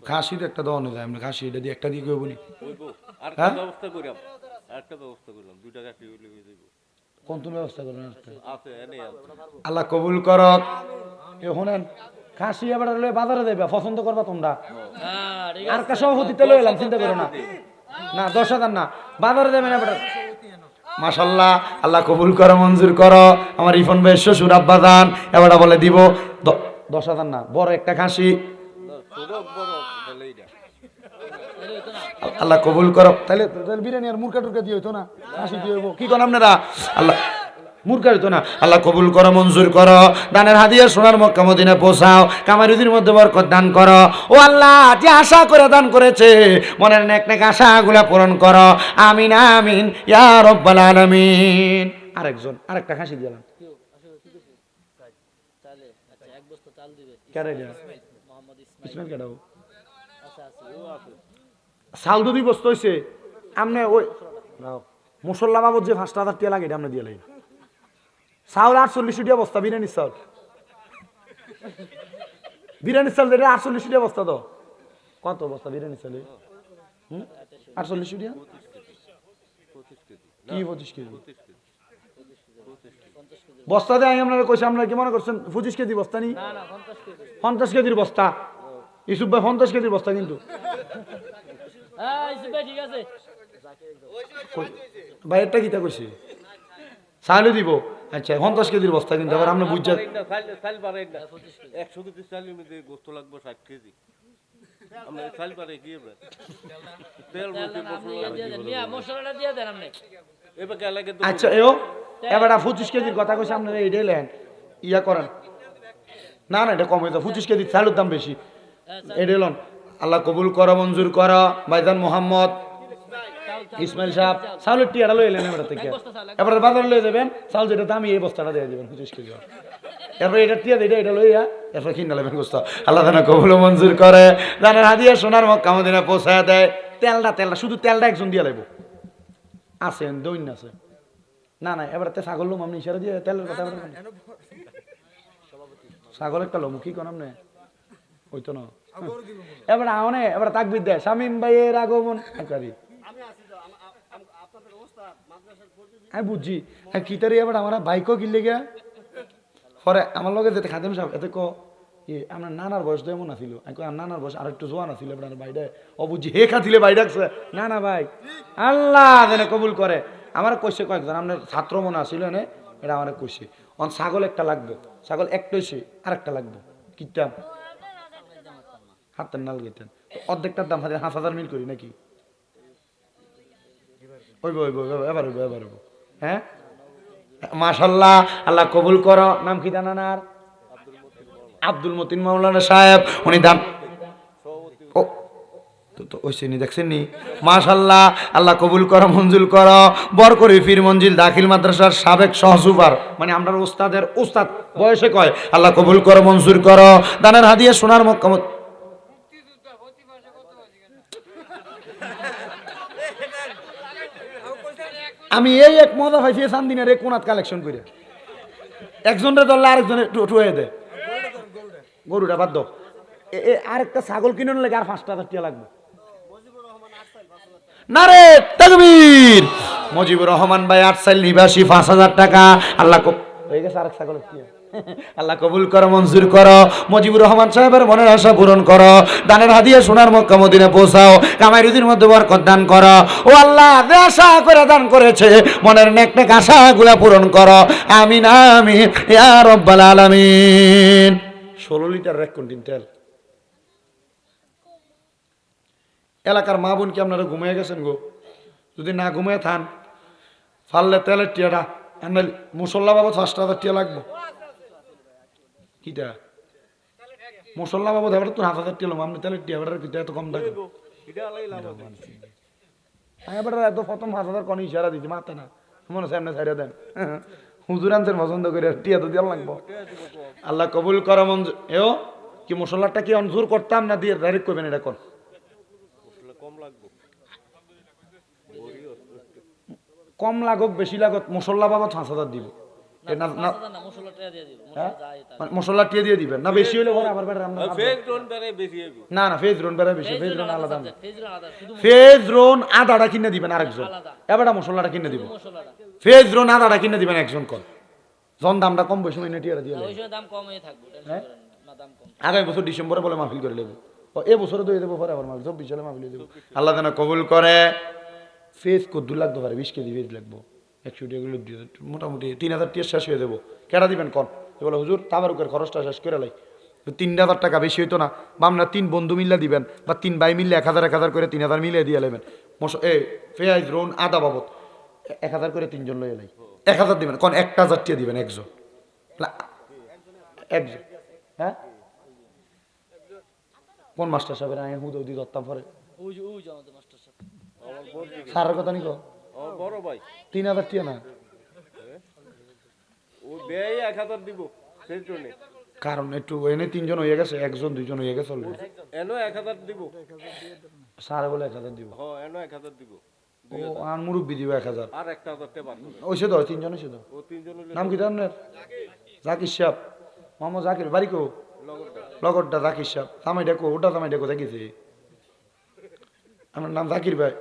খাসির একটা দেওয়া যায় আমরা খাসি এটা দিয়ে একটা দিয়ে কেউ বলি আরেকটা ব্যবস্থা করিলাম, আরেকটা ব্যবস্থা করলাম, 2 টাকা খাসি হইলে হয়ে যাবে। কোন তুমি ব্যবস্থা করবেন আছে এনে আছে। আল্লাহ কবুল করক এ শুনেন খাসি এবার বাজারে দেবে পছন্দ করবা তোমরা আর কা সভাপতিতে লই এলাম চিন্তা করো না না 10,000 না বাজারে দেবেন এবার মাশাআল্লাহ আল্লাহ কবুল করো মঞ্জুর করো আমার ইফন ভাই শ্বশুর আব্বা জান এবারে বলে দিব 10,000 না বড় একটা খাসি ছোট বড় তাহলে এইটা আল্লাহ কবুল করো তাহলে বিরিয়ানি আর মুরগা টুরগা দিয়ে হইতো না খাসি দিয়ে হইব কি কোন আপনারা আল্লাহ মুরগা হইতো না আল্লাহ কবুল করো মঞ্জুর করো দানের হাদিয়া সোনার মক্কা মদিনা পৌঁছাও কামারুদ্দিনের মধ্যে বরকত দান করো ও আল্লাহ যে আশা করে দান করেছে মনের নেক নেক আশাগুলা পূরণ করো আমিন আমিন ইয়া রাব্বাল আলামিন আরেকজন আরেকটা খাসি দিলাম কেন এটা ইসমাইল কেডাও চাল দুই বস্তা হইছে আমনে ওই মুসল্লা বাবদ যে 5,000 টাকা লাগে এটা আমরা দিয়ে লাগি চাউল 48 টাকা বস্তা বিরিয়ানির চাউল যেটা 48 টাকা বস্তা তো কত বস্তা বিরিয়ানি চালে 48 টাকা কি 25 কেজি বস্তা দেয় আপনারা কইছে আপনারা কি মনে করছেন 25 কেজি বস্তা নি 50 কেজির বস্তা ইসুফ ভাই 50 কেজির বস্তা কিন্তু ভাই এটা কিতা কইছে চালু দিব আচ্ছা 50 কেজির বস্তা কিন্তু আবার আমরা বুঝা চাল পারে না 100 কেজি চালের মধ্যে গোস্ত লাগবে 60 কেজি আমরা চাল পারে কি হবে তেল মশলা দিয়ে দেন আপনি এবার কে লাগে আচ্ছা এবার 25 কেজির কথা কইছে আপনারা এইটাই লেন ইয়া করেন না না এটা কম হয়ে যায় 25 কেজির চালের দাম বেশি এইটাই লন আল্লাহ কবুল করো মঞ্জুর করো ভাইজান মোহাম্মদ ইসমাইল সাহেব চাউলের টিয়াটা লই এলেন এবার থেকে এবার বাজার লই যাবেন চাউল যেটা দামি এই বস্তাটা দিয়ে দেবেন 25 কেজি এরপর এটা টিয়া এটা লইয়া এরপর কিনা নেবেন গোস্ত আল্লাহ তাআলা কবুল মঞ্জুর করে দানের হাদিয়া সোনার মক্কা মদিনা পৌঁছায় দেয় তেলটা শুধু তেলটা একজন দিয়ে লাইব আছেন দইন আছে না না এবার ছাগল লোম আপনি ইশারা দিয়ে তেলের কথা ছাগল একটা লোম কি কোন আপনি হইতো না এবার এবার তাকবীর দেয় শামীম ভাইয়ের আগমন আমি বুঝছি কি তারি এবার আমার বাইকও কিনলে গিয়া পরে আমার লগে যেতে খাদেম সাহেব এতে আমার নানার বয়স তো এমন আছিল নানার বয়স আর একটু জোয়ান আছিল আপনার বাইরে ও বুঝছি হে খাতিলে বাই ডাকছে না না ভাই আল্লাহ যেন কবুল করে আমার কইছে কয়েকজন আপনার ছাত্র মনে আছিল এনে এটা আমার কইছে ছাগল একটা লাগবে ছাগল একটা হইছে আর একটা লাগবে কিতাম হাতের নাল গেতেন অর্ধেকটার দাম 5,000 মিল করি নাকি এবার হ্যাঁ মাশাআল্লাহ আল্লাহ কবুল করো নাম কি জানানার আব্দুল মতিন মাওলানা সাহেব উনি দাম তো ওইসে নি দেখছেন নি মাশাআল্লাহ আল্লাহ কবুল করো মঞ্জুর করো বরকরি ফির মঞ্জিল দাখিল মাদ্রাসার সাবেক সহসুপার মানে আমরা ওস্তাদের ওস্তাদ বয়সে কয় আল্লাহ কবুল করো মঞ্জুর করো দানের হাদিয়া সোনার মক্কা আমি এই এক মজা পাইছি সান্দিনের এক কোনাত কালেকশন করে একজনের ধরলে আরেকজনের টুয়ে দেয় গরুটা বাদ দাও আরেকটা ছাগল কিনে লাগে আর 5,000 টাকা লাগবে না রে তাকবীর মুজিবুর রহমান ভাই 8 সাল নিবাসী 5,000 টাকা আল্লাহ হয়ে গেছে আরেক ছাগল আল্লাহ কবুল করো মঞ্জুর করো মুজিবুর রহমান সাহেবের মনের আশা পূরণ করো দানের হাদিয়া সোনার মক্কা মদিনা পৌঁছাও কামাইরুদ্দির মধ্যে বরকত দান করো ও আল্লাহ যে আশা করে দান করেছে মনের নেক নেক আশাগুলা পূরণ করো আমিন আমিন ইয়া রাব্বাল আলামিন 16 লিটার এক কুইন্টাল তেল এলাকার মা বোন কি আপনারা ঘুমিয়ে গেছেন গো যদি না ঘুমিয়ে থান ফাললে তেলের টিয়াটা মুসল্লা বাবদ 5,000 টাকা লাগবে কিটা মুসল্লা বাবদ এবার তো 7,000 টাকা আপনি তেলের টিয়া এত কম থাকে এবার এত প্রথম 5,000 কোন ইশারা দিচ্ছি মাথা না মনে সামনে ছাড়িয়ে দেন হুজুর আনছেন পছন্দ করে টিয়া তো দেওয়া লাগবো আল্লাহ কবুল করো মঞ্জুর কি মুসল্লাটা কি অঞ্জুর করতাম না দিয়ে ডাইরেক্ট করবেন এটা কোন কম লাগুক বেশি লাগুক মুসল্লা বাবদ 5,000 দিব মশলা টিয়ে দিয়ে দিবেন না, বেশি হলে পরে আবার বেটা রান্না ফেজ ড্রোন বেড়ে বেশি হইব না না ফেজ রোন বেড়া বেশি, ফেজ রোন আলাদা না। ফেজ রোন আদাটা কিনে দিবেন আরেকজন, এবারটা মশলাটা কিনে দিব। ফেজ রোন আদাটা কিনে দিবেন একজন কর, যখন দামটা কম বেশি মানে টিয়ারা দিয়ে আগামী বছর ডিসেম্বরে বলে মাহফিল করে নেবো, এ বছরে দিয়ে দেবো, পরে আবার মাহফিল 24 সালে মাহফিল দেবো। আল্লাহ যেন কবুল করে। ফেজ কদ্দুর লাগতে পারে, 20 কেজি ফেজ লাগবো, 100 টাকা দিয়ে মোটামুটি 3000 টাকা শেষ হয়ে দেবো। কেটা দিবেন কন? বলে হুজুর তাবারুকের খরচটা শেষ করে লাই, 3000 টাকা বেশি হইতো না, বা আপনার 3 বন্ধু মিল্লা দিবেন, বা 3 ভাই মিললে 1000 করে 3000 মিলিয়ে দিয়ে নেবেন। ফেয়াজ রোন আদা বাবদ 1000 করে 3 জন লই এলাই, 1000 দিবেন কন, 1000 টাকা দিবেন একজন, একজন। হ্যাঁ কোন মাস্টার সাহেবের আয় হুদি ধরতাম পরে সারের কথা নিকো বড় ভাই 3000 টাকা না, ও দেয় 1000 দিব সেই জন্য, কারণ একটু এনে 3 জন হয়ে গেছে, 1 জন 2 জন হয়ে গেছে অলরেডি। এনো 1000 দিব, সারে বলে 1000 দিব, হ্যাঁ এনো 1000 দিব, ও আর মুরব্বি দিব 1000, আর 1000 তে পারবো না। ওইসে তো 3 জন হইছে তো। ও 3 জন হইলে নাম কি আপনার? জাকির সাহেব, মোহাম্মদ জাকির, বাড়ি কো? লগরটা জাকির সাহেব, জামাই ডাকো, ওটা জামাই ডাকো, দেখিছে আমার নাম জাকির ভাই,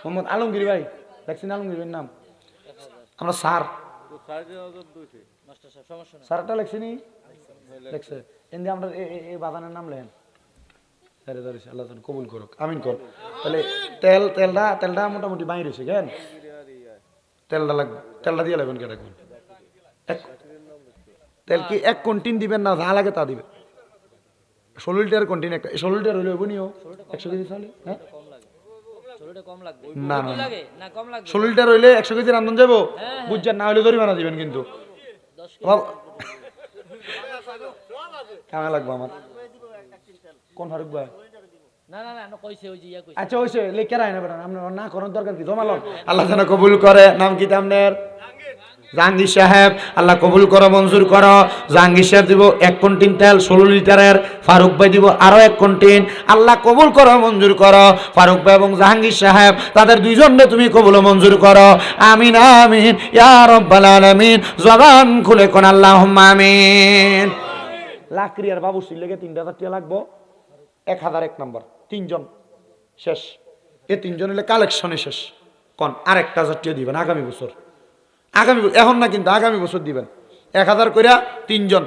মোহাম্মদ আলমগীর ভাই, দেখছেন আলমগীর ভাইয়ের নাম? আমরা স্যার, তো 4500 দইছে স্যারটা লেখছি নি, লেখছে এমনি আমরা এই বাদানের নাম লেন। আরে ধরেছে, আল্লাহ তাআলা কবুল করুক, আমিন কর। তাহলে তেলটা মোটামুটি বাইরে হয়েছে কেন, তেলটা লাগবে, তেলটা দিয়ে লাগবেন কেটা কোন তেল কি 1 কন্টিন দিবেন না, যা লাগে তা দিবেন। 16 লিটার কন্টিন, একটা 16 লিটার হইলে হইব নিও 100 কেজি চালে। হ্যাঁ না না 16 লিটার হইলে 100 কেজি রান্ধন যাবো, বুঝছেন? না হইলে জরিমানা দিবেন কিন্তু। কেমন লাগবে আমার কোন ফারুক ভাই? আচ্ছা হইছে লেখা রায় না বেটা, আপনার না করার দরকার কি, জমা লন। আল্লাহ যেন কবুল করে। নাম কি আপনার? জাহাঙ্গীর সাহেব, আল্লাহ কবুল করো, মঞ্জুর করো। জাহাঙ্গীর সাহেব দিব 1 কন্টিন তেল 16 লিটারের, ফারুক ভাই দিব আরো 1 কন্টিন। আল্লাহ কবুল করো, মঞ্জুর করো। ফারুক ভাই এবং জাহাঙ্গীর সাহেব তাদের দুইজনকে তুমি কবুল ও মঞ্জুর করো। আমিন আমিন ইয়া রাব্বাল আলামিন। জবান খুলে কোন আল্লাহুম্মা আমিন। লাকড়ি আর বাবুসির লেগে 3000 টাকা লাগবো, 1001 নাম্বার, 3 জন শেষ। এ 3 জন হলে কালেকশনে শেষ। কোন আর 1000 টাকা দিবেন আগামী বছর, আগামী এখন না কিন্তু আগামী বছর দিবেন 1000 কইরা 3 জন,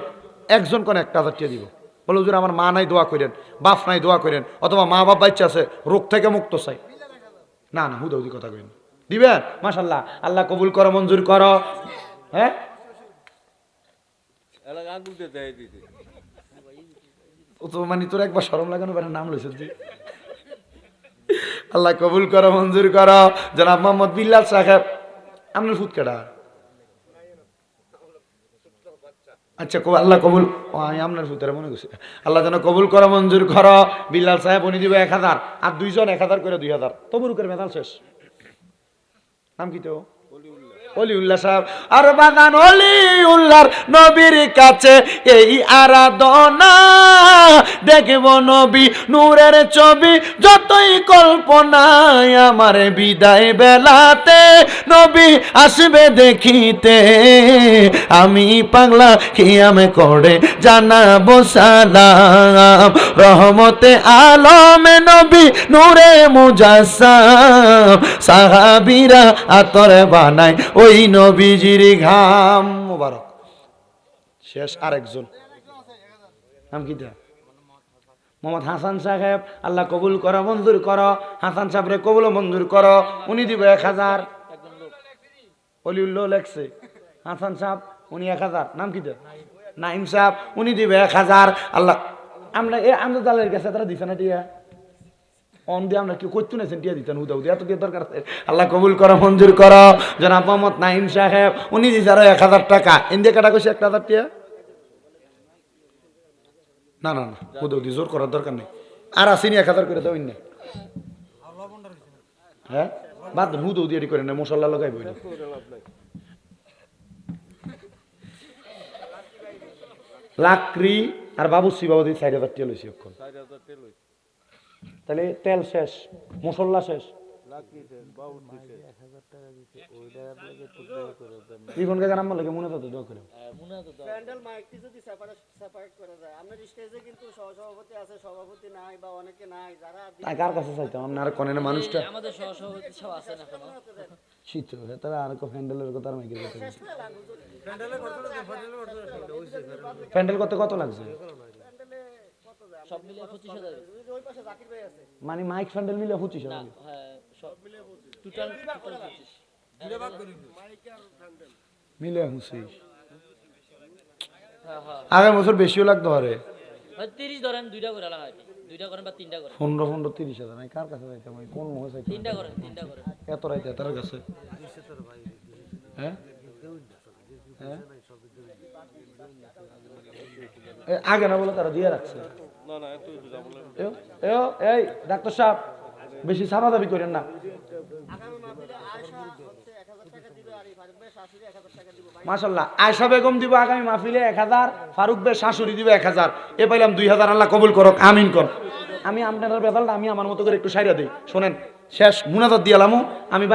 একজন কোন 1000 টাকা দিব। বলে হুজুর আমার মা নাই, দোয়া করেন, বাপ নাই, দোয়া করেন, অথবা মা বাপ বাচ্চা আছে, রোগ থেকে মুক্ত চাই। না না হুদাহুদি কথা কইন, দিবেন। মাশাআল্লাহ, আল্লাহ কবুল করো, মঞ্জুর করো। হ্যাঁ এলাকা আগুনতে দেয় দিতে, ও তো মানে তোর একবার শরম লাগানো বেটা নাম লইছ তুই। আল্লাহ কবুল করো, মঞ্জুর করো। জনাব মোহাম্মদ বিল্লাল সাহেব, আপনার ফুট কেডা? আচ্ছা আল্লাহ কবুল, আমি আপনার ফুতের মনে করছি। আল্লাহ যেন কবুল করো, মঞ্জুর করো। বিল্লাল সাহেব উনি দিব 1000, আর 2 জন 1000 করে 2000। তবুরুকের মেধাল শেষ। নাম কি তো? অলিউল্লাহ সাহেব। আর বাদান অলিউল্লাহর নবীর কাছে এই আরাধনা, দেখব নবী নূরের ছবি যতই কল্পনায়, আমার বিদায় বেলাতে নবী আসবে দেখিতে, আমি পাগলা খিয়ামে করে জানাবো সালাম, রহমতে আলমে নবী নূরে মুজাসসাম, সাহাবীরা আতরে বানায় ওই নবীজির ঘাম মোবারক। শেষ আরেকজন, নাম কি? মোহাম্মদ হাসান সাহেব, আল্লাহ কবুল করো, মঞ্জুর করো। হাসান সাহেবরে কবুল মঞ্জুর করো, উনি দিব 1000। অলিউল্লাহ লেখছে হাসান সাহেব, উনি 1000। নাম কি? নাইম সাহেব, উনি দিব 1000। আল্লাহ আমরা আমরা দালের কাছে তারা দিছে না টিয়া, অন দিয়ে আমরা কেউ করতে নেছেন টিয়া দিতেন, হুদা হুদি এত কি দরকার আছে? আল্লাহ কবুল করো, মঞ্জুর করো। জনাব মোহাম্মদ নাইম সাহেব, উনি দিছে আরো 1000 টাকা। ইন্ডিয়া কাটা কইছে 1000 টিয়া। না না না হুদা হুদি জোর করার দরকার নেই, আর আসেনি 1000 করে দেবেন না। হ্যাঁ বাদ হুদা হুদি এটি করেন না, মশলা লাগাইব। লাকড়ি আর বাবুসি বাবু 4000 টাকা লইছি এখন। 4000 তেল হইছে, তাহলে তেল শেষ, মশলা শেষ, রিপনকে গান আমার লাগে মনে তো দোয়া করে প্যান্ডেল মাইকটি যদি সেপারেট করা যায়, আমাদের স্টেজে কিন্তু সহসভাপতি আছে, সভাপতি নাই বা অনেকে নাই, যারা তাই কার কাছে চাইতাম আপনার কোনের মানুষটা আমাদের সহসভাপতি সব আছেন এখনো শীত তারা আর কো প্যান্ডেলের কথা আর মাইকের কথা প্যান্ডেল করতে কত লাগছে প্যান্ডেলে কত যায়? সব মিলে 25,000 ওই পাশে জাকির ভাই আছে, মানে মাইক প্যান্ডেল মিলে 25 না হ্যাঁ সব মিলে টোটাল 25 মিলে 25 হ্যাঁ হ্যাঁ আগামী বছর বেশিও লাগতে পারে 30 ধরেন দুইটা করে লাগাই দুইটা করেন বা তিনটা করেন 15 30 হাজার আমি কার কাছে যাইতাম আমি কোন মহে চাইতাম তিনটা করেন এত রাইতে তার কাছে হ্যাঁ হ্যাঁ এ, আগে না বলে তারা দিয়ে রাখছে না না এত কিছু যাবো না। এই ডাক্তার সাহেব বেশি সাদা দাবি করেন না আগামী মাহফিলে আয়শা হচ্ছে 1000 টাকা দিবে, আর এই ফারুক ভাই শাশুড়ি 1000 টাকা দিব। ভাই মাশাআল্লাহ আয়েশা বেগম দিব আগামী মাহফিলে 1000 ফারুক ভাই শাশুড়ি দিবে 1000 এ পাইলাম 2000 আল্লাহ কবুল করুক আমিন কোন আমি আপনার বেতালটা আমি আমার মতো করে একটু সাইরা দেই শুনেন শেষ মুনাজাত দিয়ালামু আমি ভাই